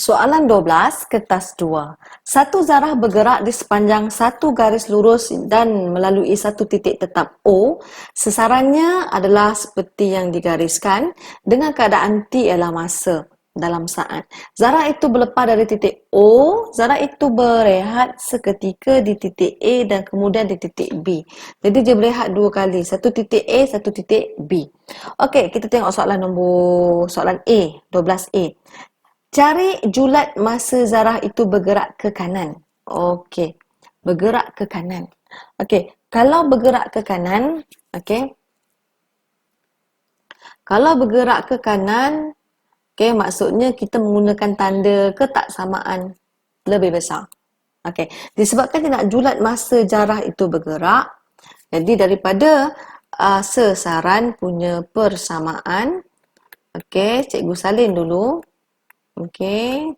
Soalan 12, kertas 2. Satu zarah bergerak di sepanjang satu garis lurus dan melalui satu titik tetap O. Sesarannya adalah seperti yang digariskan dengan keadaan T ialah masa dalam saat. Zarah itu berlepas dari titik O, zarah itu berehat seketika di titik A dan kemudian di titik B. Jadi dia berehat dua kali, satu titik A, satu titik B. Okey, kita tengok soalan A, 12A. Cari julat masa zarah itu bergerak ke kanan. Okey, bergerak ke kanan. Okey, kalau bergerak ke kanan, okey. Kalau bergerak ke kanan, okey, maksudnya kita menggunakan tanda ketaksamaan lebih besar. Okey, disebabkan dia nak julat masa zarah itu bergerak, jadi daripada sesaran punya persamaan, okey, cikgu salin dulu. Okey,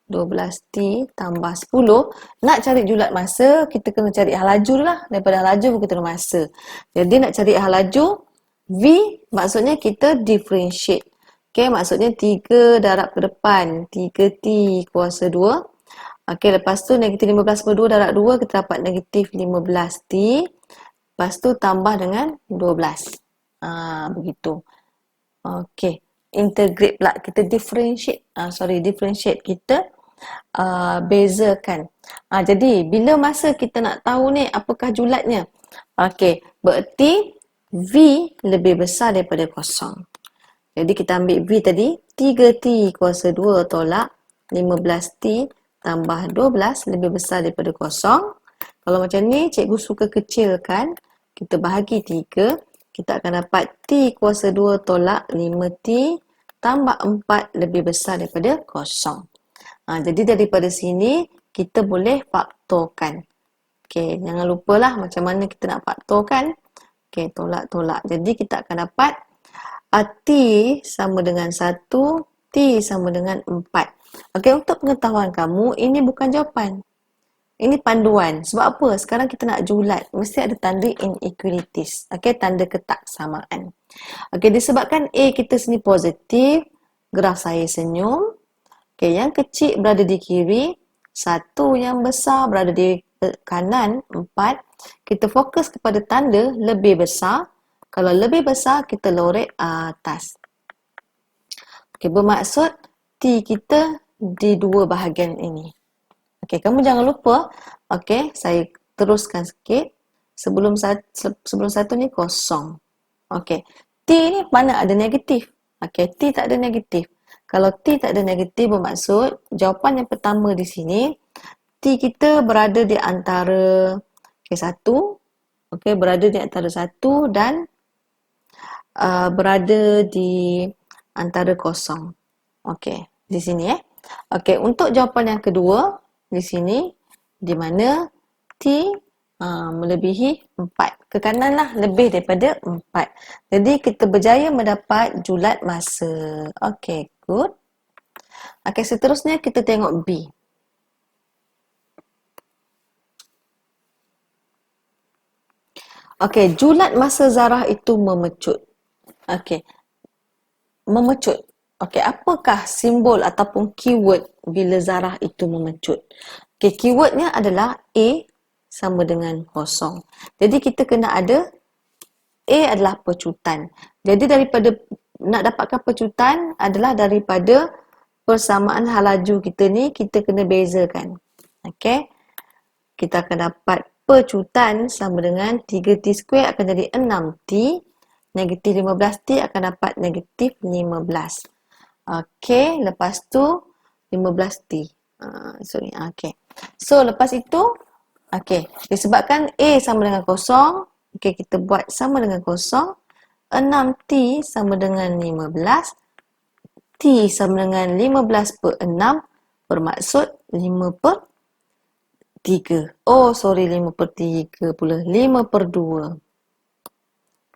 12T tambah 10. Nak cari julat masa, kita kena cari hal laju lah. Daripada hal laju kita kena masa. Jadi nak cari hal laju, V maksudnya kita differentiate. Okay, maksudnya 3 darab ke depan. 3T kuasa 2. Okay, lepas tu negatif 15 per 2 darab 2, kita dapat negatif 15T. Lepas tu tambah dengan 12. Begitu. Okay. Integrate pula. Kita differentiate. Differentiate. Kita bezakan. Jadi bila masa kita nak tahu ni apakah julatnya? Okey, bererti V lebih besar daripada kosong. Jadi kita ambil V tadi, 3T kuasa 2 tolak 15T tambah 12 lebih besar daripada kosong. Kalau macam ni, cikgu suka kecilkan, kita bahagi 3, kita akan dapat T kuasa 2 tolak 5T tambah 4 lebih besar daripada kosong. Jadi daripada sini kita boleh faktorkan. Okey, jangan lupalah macam mana kita nak faktorkan. Okey, tolak-tolak. Jadi kita akan dapat T sama dengan 1, T sama dengan 4. Okey, untuk pengetahuan kamu, ini bukan jawapan. Ini panduan. Sebab apa? Sekarang kita nak julat. Mesti ada tanda inequalities. Okey, tanda ketaksamaan. Okey, disebabkan A kita sini positif, graf saya senyum. Okay, yang kecil berada di kiri, satu yang besar berada di kanan, 4. Kita fokus kepada tanda lebih besar. Kalau lebih besar, kita lorek atas. Okay, bermaksud T kita di dua bahagian ini. Okay, kamu jangan lupa. Okay, saya teruskan sikit. Sebelum satu ni kosong. Okay, T ni mana ada negatif? Okay, T tak ada negatif. Kalau T tak ada negatif bermaksud jawapan yang pertama di sini T kita berada di antara satu, berada di antara 1 dan berada di antara kosong. Di sini untuk jawapan yang kedua di sini di mana T melebihi 4. Ke kanan lah lebih daripada 4. Jadi kita berjaya mendapat julat masa. Good. Seterusnya kita tengok B. Julat masa zarah itu memecut. Memecut. Apakah simbol ataupun keyword bila zarah itu memecut? Keywordnya adalah A sama dengan kosong. Jadi kita kena ada A adalah pecutan. Jadi daripada nak dapatkan pecutan adalah daripada persamaan hal laju kita ni, kita kena bezakan. Kita akan dapat pecutan sama dengan 3T square akan jadi 6T. Negatif 15T akan dapat negatif 15. Lepas tu 15T. So, lepas itu, disebabkan A sama dengan kosong, kita buat sama dengan kosong. 6T sama dengan 15. T sama dengan 15 per 6 bermaksud 5 per 3. 5 per 3 pula. 5 per 2.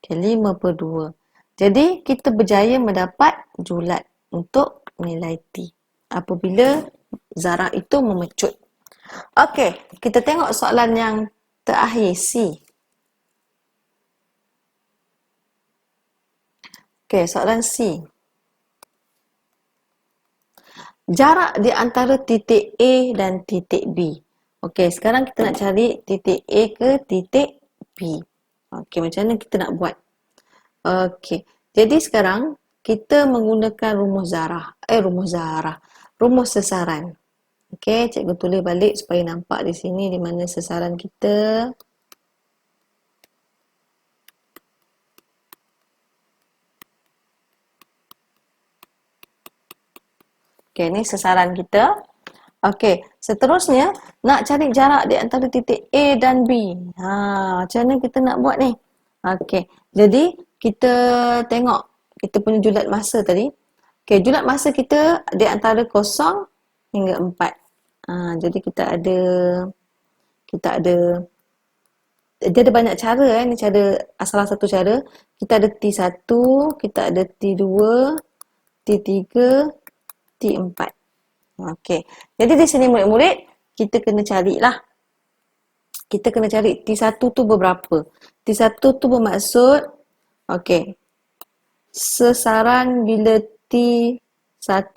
5 per 2. Jadi, kita berjaya mendapat julat untuk nilai T apabila zarah itu memecut. Kita tengok soalan yang terakhir, C. Soalan C. jarak di antara titik A dan titik B. Okey, sekarang kita nak cari titik A ke titik B. Okey, macam mana kita nak buat? Okey, jadi sekarang kita menggunakan rumus sesaran. Okey, cikgu tulis balik supaya nampak di sini di mana sesaran kita. Okey, ni sesaran kita. Okey, seterusnya nak cari jarak di antara titik A dan B. Macam mana kita nak buat ni? Okey, jadi kita tengok kita punya julat masa tadi. Okey, julat masa kita di antara 0 hingga 4. Jadi kita ada dia ada banyak cara ni cara salah satu cara. Kita ada T1, kita ada T2, T3, T4. Okey. Jadi di sini murid-murid kita kena carilah. Kita kena cari T1 tu berapa. T1 tu bermaksud okey. Sesaran bila T1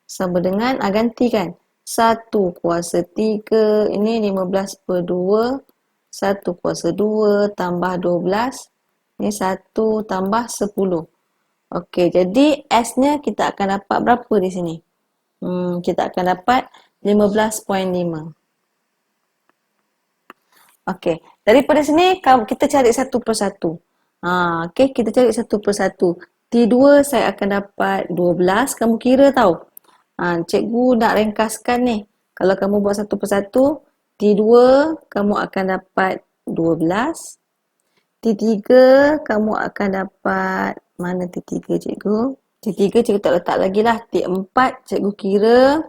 sama dengan ganti kan. 1 kuasa 3 ini 15 per 2. 1 kuasa 2 tambah 12. Ini 1 tambah 10. Okey, jadi S-nya kita akan dapat berapa di sini? Kita akan dapat 15.5. Okey, daripada sini kita cari satu persatu. Okey, kita cari satu persatu. T2 saya akan dapat 12. Kamu kira tahu. Cikgu nak ringkaskan ni. Kalau kamu buat satu persatu, T2 kamu akan dapat 12. T3 kamu akan dapat, mana T3 cikgu? T3 cikgu tak letak lagi lah. T4 cikgu kira.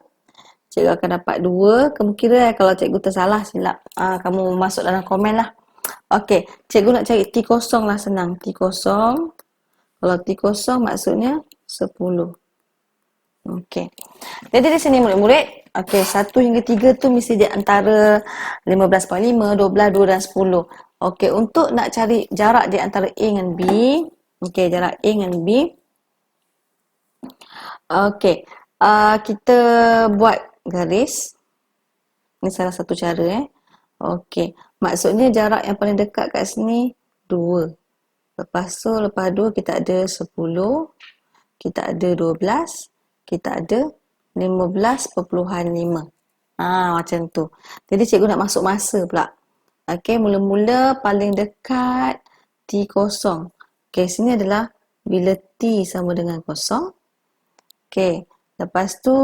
Cikgu akan dapat 2. Kamu kira kalau cikgu tersalah silap. Kamu masuk dalam komen lah. Okey, cikgu nak cari T0 lah senang. T0. Kalau T0 maksudnya 10. Okey. Jadi di sini murid-murid, okey, 1 hingga 3 tu mesti di antara 15.5, 12, 2 dan 10. Okey, untuk nak cari jarak di antara A dengan B, okey, jarak A dengan B. Okey, kita buat garis. Ini salah satu cara Okey, maksudnya jarak yang paling dekat kat sini 2. Lepas 2 kita ada 10, kita ada 12, kita ada 15.5. Macam tu. Jadi cikgu nak masuk masa pula. Okey, mula-mula paling dekat T0. Okey, sini adalah bila T sama dengan 0. Okey, lepas tu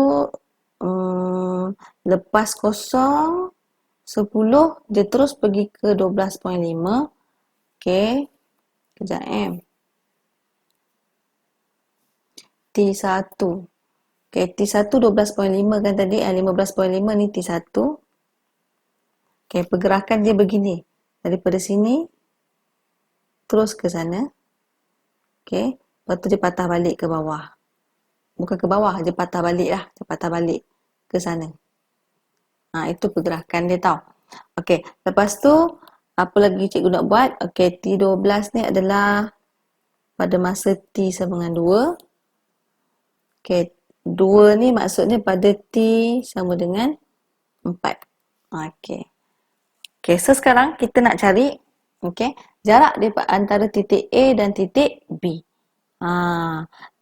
lepas 0, 10, dia terus pergi ke 12.5. Okey, kejap T1. Okey, T1 12.5 kan tadi, 15.5 ni T1. Okey, pergerakan dia begini. Daripada sini, terus ke sana. Okey, lepas tu dia patah balik ke bawah. Bukan ke bawah, dia patah balik lah. Dia patah balik ke sana. Itu pergerakan dia tau. Okey, lepas tu, apa lagi cikgu nak buat? Okey, T12 ni adalah pada masa T sama dengan 2. Okey, 2 ni maksudnya pada T sama dengan 4. Okey. Okey, so sekarang kita nak cari jarak di antara titik A dan titik B.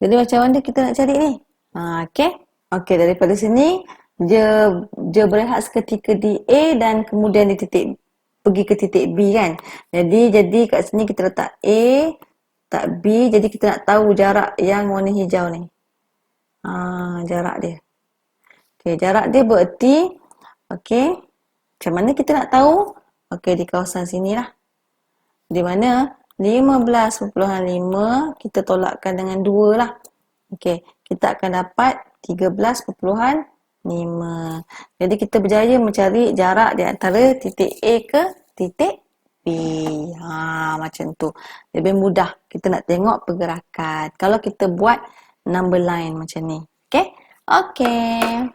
Jadi macam mana kita nak cari ni? Okey. Okey, daripada sini dia berehat seketika di A dan kemudian pergi ke titik B kan. Jadi kat sini kita letak A, letak B. Jadi kita nak tahu jarak yang warna hijau ni. Jarak dia. Okey, jarak dia bererti macam mana kita nak tahu? Okey, di kawasan sinilah. Di mana 15.5 kita tolakkan dengan 2 lah. Okey, kita akan dapat 13.5. Jadi kita berjaya mencari jarak di antara titik A ke titik B. Macam tu. Lebih mudah kita nak tengok pergerakan. Kalau kita buat number line macam ni. Okey? Okey.